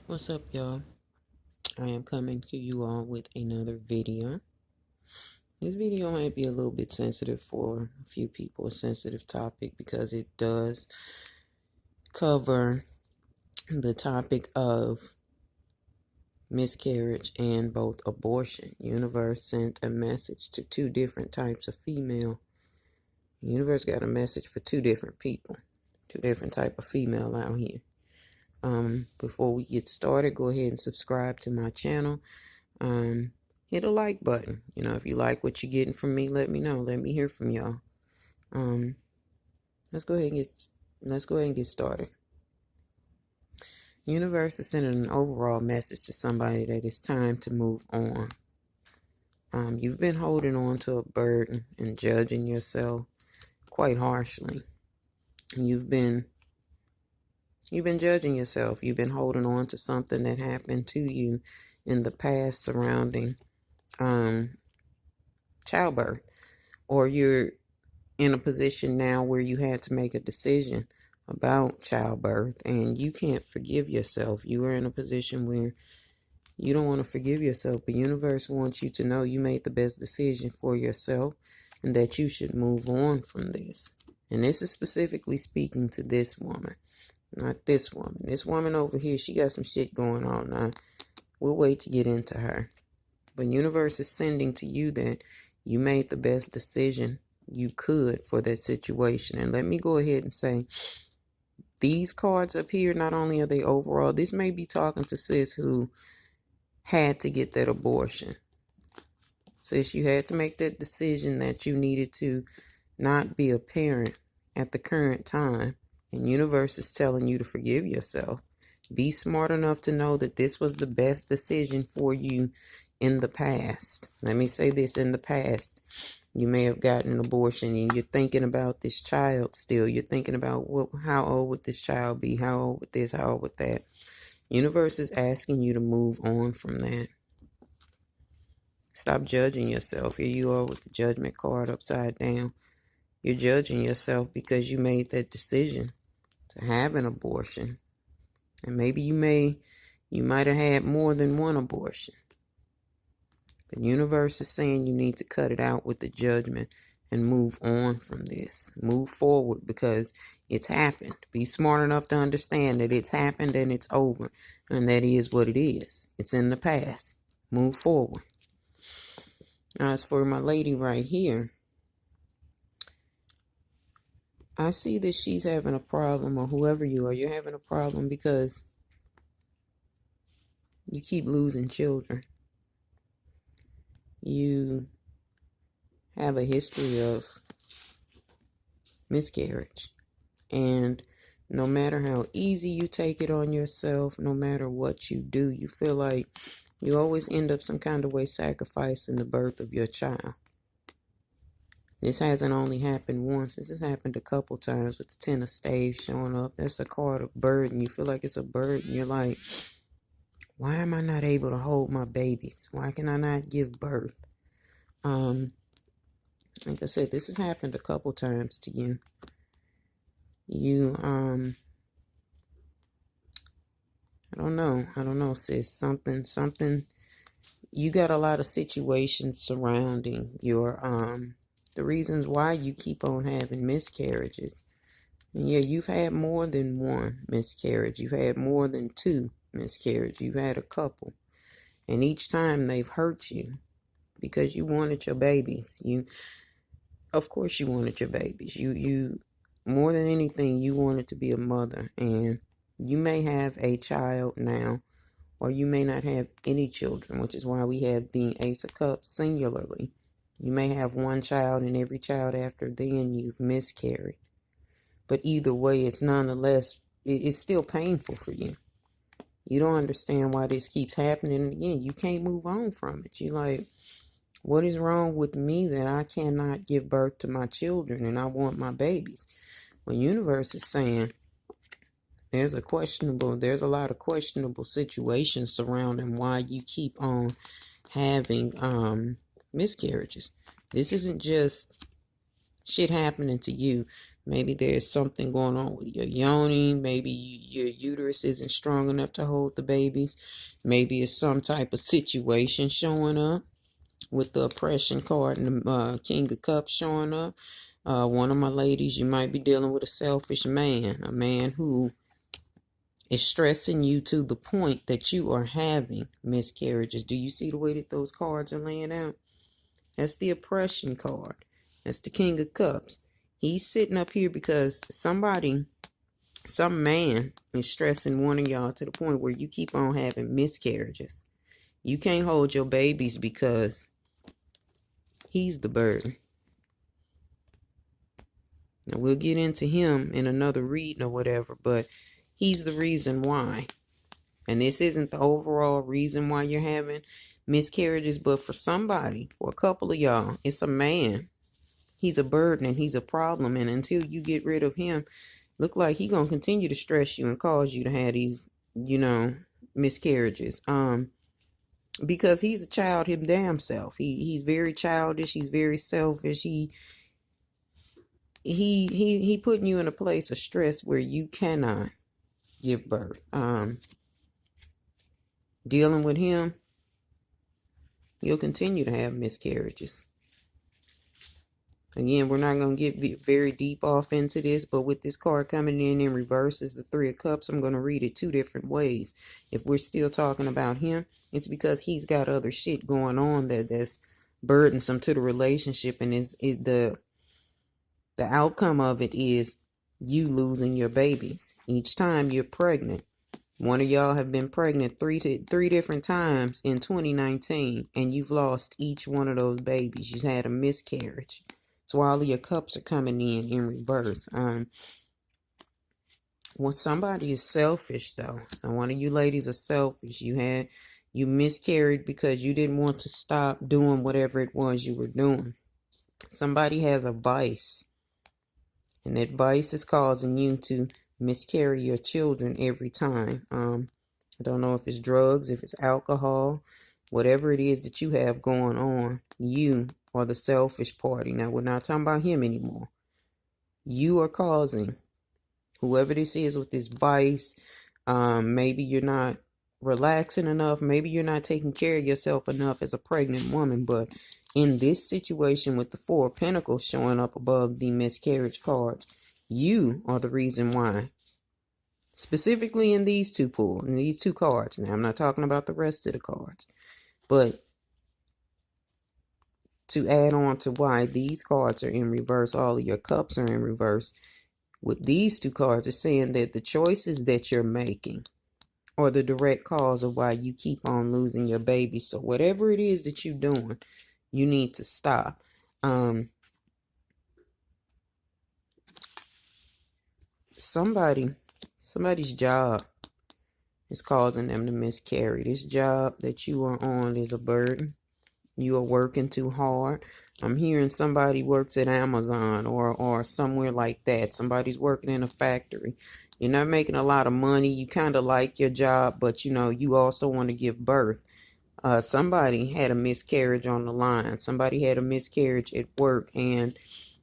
What's up, y'all? I am coming to you all with another video. This video might be a little bit sensitive for a few people, a sensitive topic, because it does cover the topic of miscarriage and both abortion. Universe sent a message to two different types of female. Universe got a message for two different people, two different type of female out here. Before we get started, go ahead and subscribe to my channel. Hit a like button. If you like what you're getting from me, let me know. Let me hear from y'all. Let's go ahead and get started. Universe is sending an overall message to somebody that it's time to move on. You've been holding on to a burden and judging yourself quite harshly. You've been judging yourself. You've been holding on to something that happened to you in the past surrounding childbirth, or you're in a position now where you had to make a decision about childbirth and you can't forgive yourself. You are in a position where you don't want to forgive yourself, but universe wants you to know you made the best decision for yourself and that you should move on from this. And this is specifically speaking to this woman, not this woman. This woman over here, she got some shit going on now. We'll wait to get into her. But universe is sending to you that you made the best decision you could for that situation. And let me go ahead and say, these cards up here, not only are they overall, this may be talking to sis who had to get that abortion. Sis, you had to make that decision that you needed to not be a parent at the current time. And universe is telling you to forgive yourself. Be smart enough to know that this was the best decision for you in the past. Let me say this, in the past. You may have gotten an abortion and you're thinking about this child still. You're thinking about how old would this child be? How old would this? How old would that? Universe is asking you to move on from that. Stop judging yourself. Here you are with the judgment card upside down. You're judging yourself because you made that decision to have an abortion. And maybe you might have had more than one abortion. The universe is saying you need to cut it out with the judgment and move on from this. Move forward because it's happened. Be smart enough to understand that it's happened and it's over. And that is what it is. It's in the past. Move forward. Now, as for my lady right here, I see that she's having a problem, or whoever you are, you're having a problem because you keep losing children. You have a history of miscarriage. And no matter how easy you take it on yourself, no matter what you do, you feel like you always end up some kind of way sacrificing the birth of your child. This hasn't only happened once. This has happened a couple times with the Ten of Staves showing up. That's a card of burden. You feel like it's a burden. You're like, why am I not able to hold my babies? Why can I not give birth? Like I said, this has happened a couple times to you. You, I don't know, sis. Something, you got a lot of situations surrounding your, the reasons why you keep on having miscarriages. And yeah, you've had more than one miscarriage. You've had more than two miscarriages. You've had a couple. And each time they've hurt you because you wanted your babies. Of course you wanted your babies. You more than anything, you wanted to be a mother. And you may have a child now, or you may not have any children, which is why we have the Ace of Cups singularly. You may have one child, and every child after then you've miscarried. But either way, it's nonetheless, it's still painful for you. You don't understand why this keeps happening. And again, you can't move on from it. You're like, what is wrong with me that I cannot give birth to my children and I want my babies? When universe is saying there's a lot of questionable situations surrounding why you keep on having miscarriages. This isn't just shit happening to you. Maybe there's something going on with your yoni. Maybe your uterus isn't strong enough to hold the babies. Maybe it's some type of situation showing up with the oppression card and the King of Cups showing up. One of my ladies, you might be dealing with a selfish man. A man who is stressing you to the point that you are having miscarriages. Do you see the way that those cards are laying out? That's the oppression card. That's the King of Cups. He's sitting up here because some man is stressing one of y'all to the point where you keep on having miscarriages. You can't hold your babies because he's the burden. Now, we'll get into him in another reading or whatever, but he's the reason why. And this isn't the overall reason why you're having miscarriages, but for somebody, for a couple of y'all, it's a man. He's a burden and he's a problem. And until you get rid of him, look like he's going to continue to stress you and cause you to have these, miscarriages. Because he's a child his damn self. He's very childish. He's very selfish. He putting you in a place of stress where you cannot give birth. Dealing with him, you'll continue to have miscarriages. Again, we're not going to get very deep off into this, but with this card coming in reverse is the Three of Cups, I'm going to read it two different ways. If we're still talking about him, it's because he's got other shit going on that's burdensome to the relationship, and the outcome of it is you losing your babies. Each time you're pregnant. One of y'all have been pregnant three different times in 2019, and you've lost each one of those babies. You've had a miscarriage. So all of your cups are coming in reverse. Well, somebody is selfish though. So one of you ladies are selfish. You miscarried because you didn't want to stop doing whatever it was you were doing. Somebody has a vice, and that vice is causing you to miscarry your children every time. I don't know if it's drugs, if it's alcohol, whatever it is that you have going on, you are the selfish party. Now, we're not talking about him anymore. You are causing whoever this is with this vice. Maybe you're not relaxing enough. Maybe you're not taking care of yourself enough as a pregnant woman. But in this situation with the Four of Pentacles showing up above the miscarriage cards, you are the reason why. Specifically in these two pools, in these two cards. Now, I'm not talking about the rest of the cards. But to add on to why these cards are in reverse, all of your cups are in reverse. With these two cards, it's saying that the choices that you're making are the direct cause of why you keep on losing your baby. So whatever it is that you're doing, you need to stop. Somebody's job is causing them to miscarry. This job that you are on is a burden. You are working too hard. I'm hearing somebody works at Amazon or somewhere like that. Somebody's working in a factory. You're not making a lot of money. You kind of like your job, but you also want to give birth. Somebody had a miscarriage on the line. Somebody had a miscarriage at work, and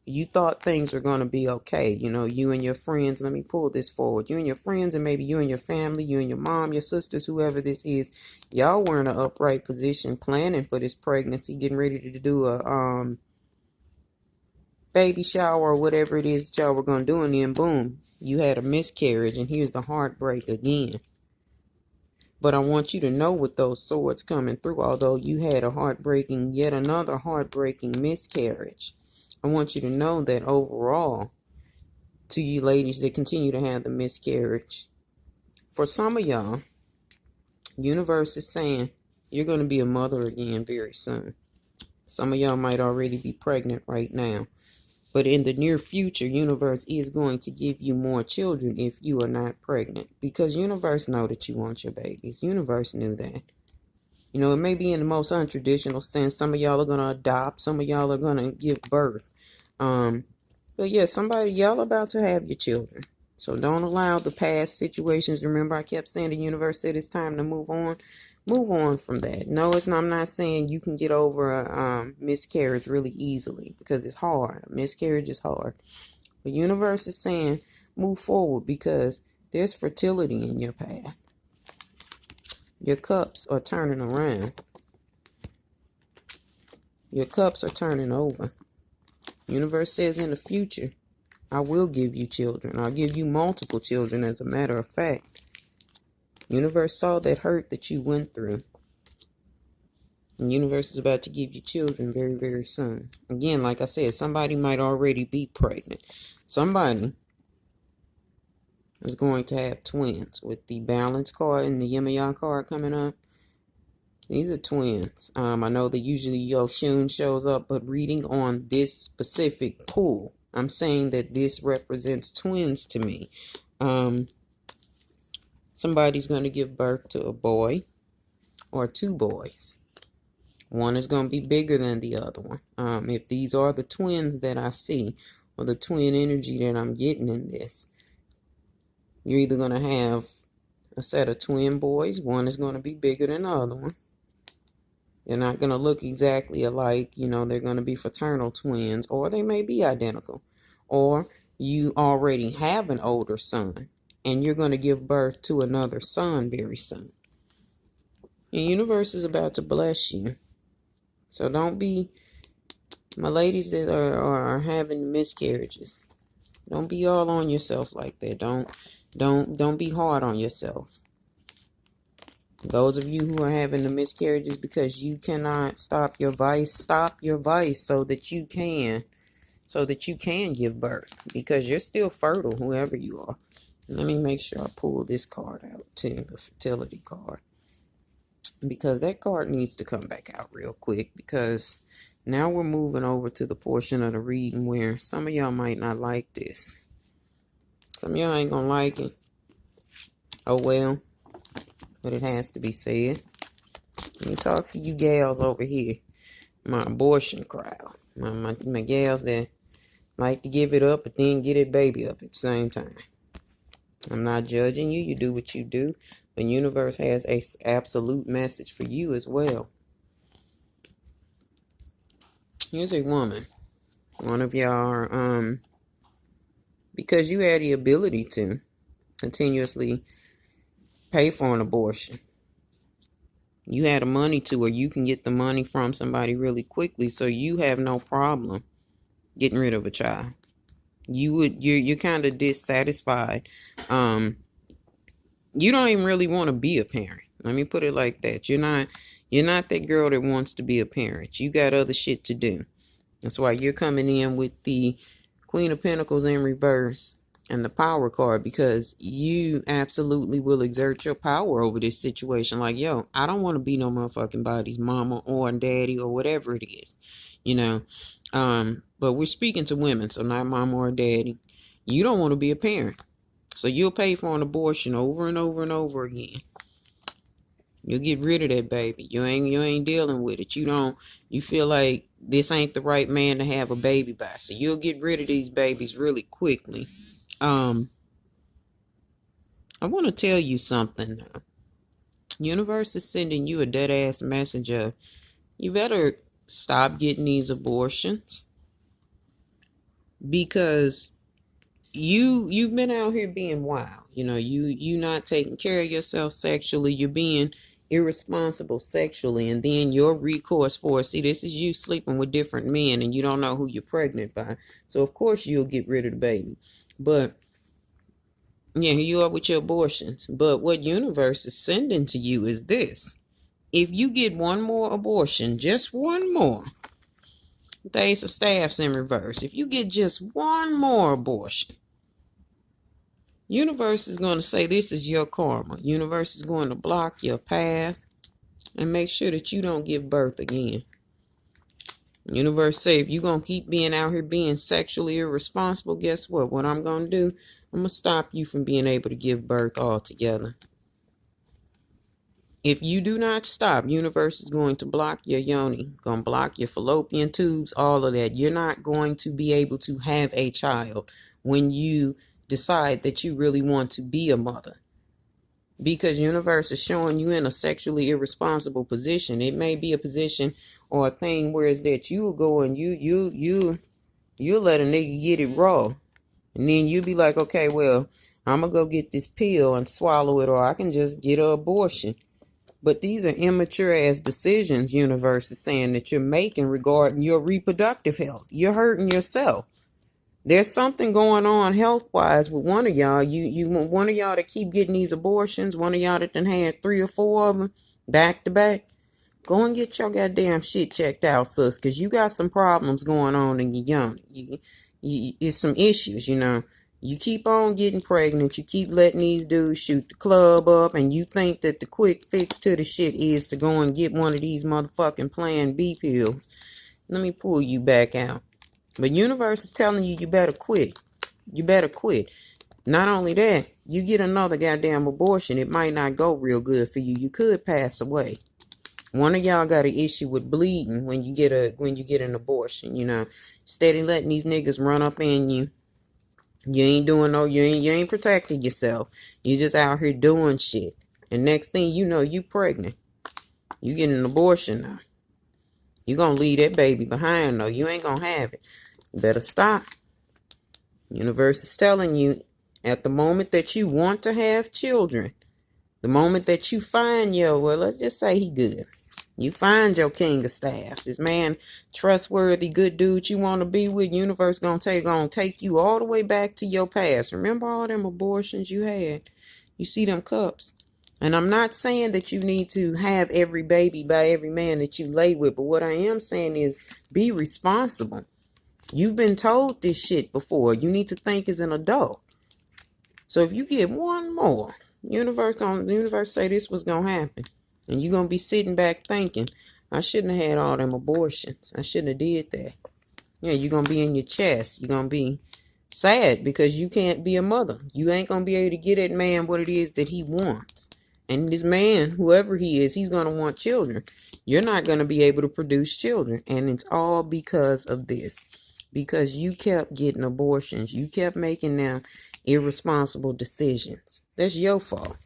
you thought things were going to be okay. You and your friends, let me pull this forward. You and your friends, and maybe you and your family, you and your mom, your sisters, whoever this is, y'all were in an upright position planning for this pregnancy, getting ready to do a baby shower or whatever it is that y'all were going to do, and then boom, you had a miscarriage, and here's the heartbreak again. But I want you to know with those swords coming through, although you had yet another heartbreaking miscarriage, I want you to know that overall, to you ladies that continue to have the miscarriage, for some of y'all, universe is saying you're going to be a mother again very soon. Some of y'all might already be pregnant right now. But in the near future, universe is going to give you more children if you are not pregnant. Because universe know that you want your babies. Universe knew that. It may be in the most untraditional sense. Some of y'all are going to adopt. Some of y'all are going to give birth. But yeah, y'all about to have your children. So don't allow the past situations. Remember, I kept saying the universe said it's time to move on. Move on from that. No, I'm not saying you can get over a miscarriage really easily, because it's hard. A miscarriage is hard. The universe is saying move forward because there's fertility in your path. Your cups are turning around. Your cups are turning over. Universe says in the future, I will give you children. I'll give you multiple children, as a matter of fact. Universe saw that hurt that you went through. The universe is about to give you children very, very soon. Again, like I said, somebody might already be pregnant. Somebody is going to have twins. With the balance card and the Yemaya card coming up, these are twins. I know that usually Yoshun shows up, but reading on this specific pool, I'm saying that this represents twins to me. Somebody's going to give birth to a boy or two boys. One is going to be bigger than the other one. If these are the twins that I see, or the twin energy that I'm getting in this, you're either going to have a set of twin boys. One is going to be bigger than the other one. They're not going to look exactly alike. You know, they're going to be fraternal twins, or they may be identical. Or you already have an older son, and you're going to give birth to another son very soon. The universe is about to bless you. So don't be, my ladies that are having miscarriages, don't be all on yourself like that. Don't be hard on yourself. Those of you who are having the miscarriages because you cannot stop your vice so that you can give birth, because you're still fertile, whoever you are. Let me make sure I pull this card out too, the fertility card, because that card needs to come back out real quick, because now we're moving over to the portion of the reading where some of y'all might not like this. Some of y'all ain't gonna like it. Oh well, but it has to be said. Let me talk to you gals over here, my abortion crowd, my gals that like to give it up but then get it baby up at the same time. I'm not judging you. You do what you do. The universe has a absolute message for you as well. Here's a woman. One of y'all are, because you had the ability to continuously pay for an abortion. You had the money to, or you can get the money from somebody really quickly, so you have no problem getting rid of a child. You're kind of dissatisfied. You don't even really want to be a parent. Let me put it like that. You're not that girl that wants to be a parent. You got other shit to do. That's why you're coming in with the Queen of Pentacles in reverse and the Power card, because you absolutely will exert your power over this situation. Like, yo, I don't want to be no motherfucking body's mama or daddy or whatever it is, you know. But we're speaking to women, so not mama or daddy. You don't want to be a parent, so you'll pay for an abortion over and over and over again. You'll get rid of that baby. You ain't dealing with it. You feel like this ain't the right man to have a baby by, so you'll get rid of these babies really quickly. I want to tell you something now. Universe is sending you a dead ass message of, you better stop getting these abortions, because you've been out here being wild. You know, you not taking care of yourself sexually. You're being irresponsible sexually, and then your recourse for it. See, this is you sleeping with different men and you don't know who you're pregnant by. So of course you'll get rid of the baby. But yeah, here you are with your abortions. But what universe is sending to you is this. If you get one more abortion, just one more, the Ace of Staffs in reverse. If you get just one more abortion, universe is going to say this is your karma. Universe is going to block your path and make sure that you don't give birth again. Universe say, if you're going to keep being out here being sexually irresponsible, guess what? What I'm going to do, I'm going to stop you from being able to give birth altogether. If you do not stop, universe is going to block your yoni, going to block your fallopian tubes, all of that. You're not going to be able to have a child when you decide that you really want to be a mother, because universe is showing you in a sexually irresponsible position. It may be a position or a thing where it's that you will go and you let a nigga get it raw And then you be like, okay, well, I'm going to go get this pill and swallow it, or I can just get an abortion. But these are immature ass decisions, universe is saying, that you're making regarding your reproductive health. You're hurting yourself. There's something going on health wise with one of y'all. You want one of y'all to keep getting these abortions, one of y'all that done had 3 or 4 of them back to back. Go and get your goddamn shit checked out, sis, because you got some problems going on in your young. It's some issues, you know. You keep on getting pregnant. You keep letting these dudes shoot the club up, and you think that the quick fix to the shit is to go and get one of these motherfucking Plan B pills. Let me pull you back out. But universe is telling you, you better quit. You better quit. Not only that, you get another goddamn abortion, it might not go real good for you. You could pass away. One of y'all got an issue with bleeding when you get an abortion, you know. Steady letting these niggas run up in you. You ain't protecting yourself. You just out here doing shit. And next thing you know, you pregnant. You getting an abortion now. You gonna leave that baby behind though. You ain't gonna have it. You better stop. Universe is telling you, at the moment that you want to have children, the moment that you find well, let's just say he good. You find your king of staff, this man, trustworthy, good dude you want to be with. Universe gonna take you all the way back to your past. Remember all them abortions you had? You see them cups? And I'm not saying that you need to have every baby by every man that you lay with, but what I am saying is be responsible. You've been told this shit before. You need to think as an adult. So if you get one more, universe say this was gonna happen. And you're going to be sitting back thinking, I shouldn't have had all them abortions. I shouldn't have did that. Yeah, you're going to be in your chest. You're going to be sad because you can't be a mother. You ain't going to be able to get that man what it is that he wants. And this man, whoever he is, he's going to want children. You're not going to be able to produce children. And it's all because of this. Because you kept getting abortions. You kept making them irresponsible decisions. That's your fault.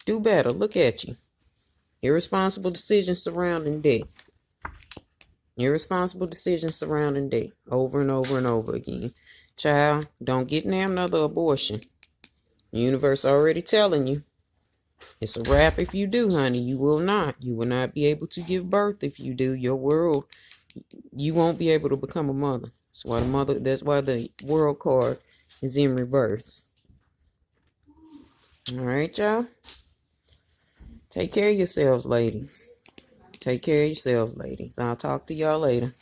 Do better. Look at you. Irresponsible decisions surrounding death. Irresponsible decisions surrounding death. Over and over and over again. Child, don't get damn another abortion. The universe already telling you. It's a wrap if you do, honey. You will not. You will not be able to give birth if you do. Your world, you won't be able to become a mother. That's why the world card is in reverse. All right, y'all. Take care of yourselves, ladies. Take care of yourselves, ladies. I'll talk to y'all later.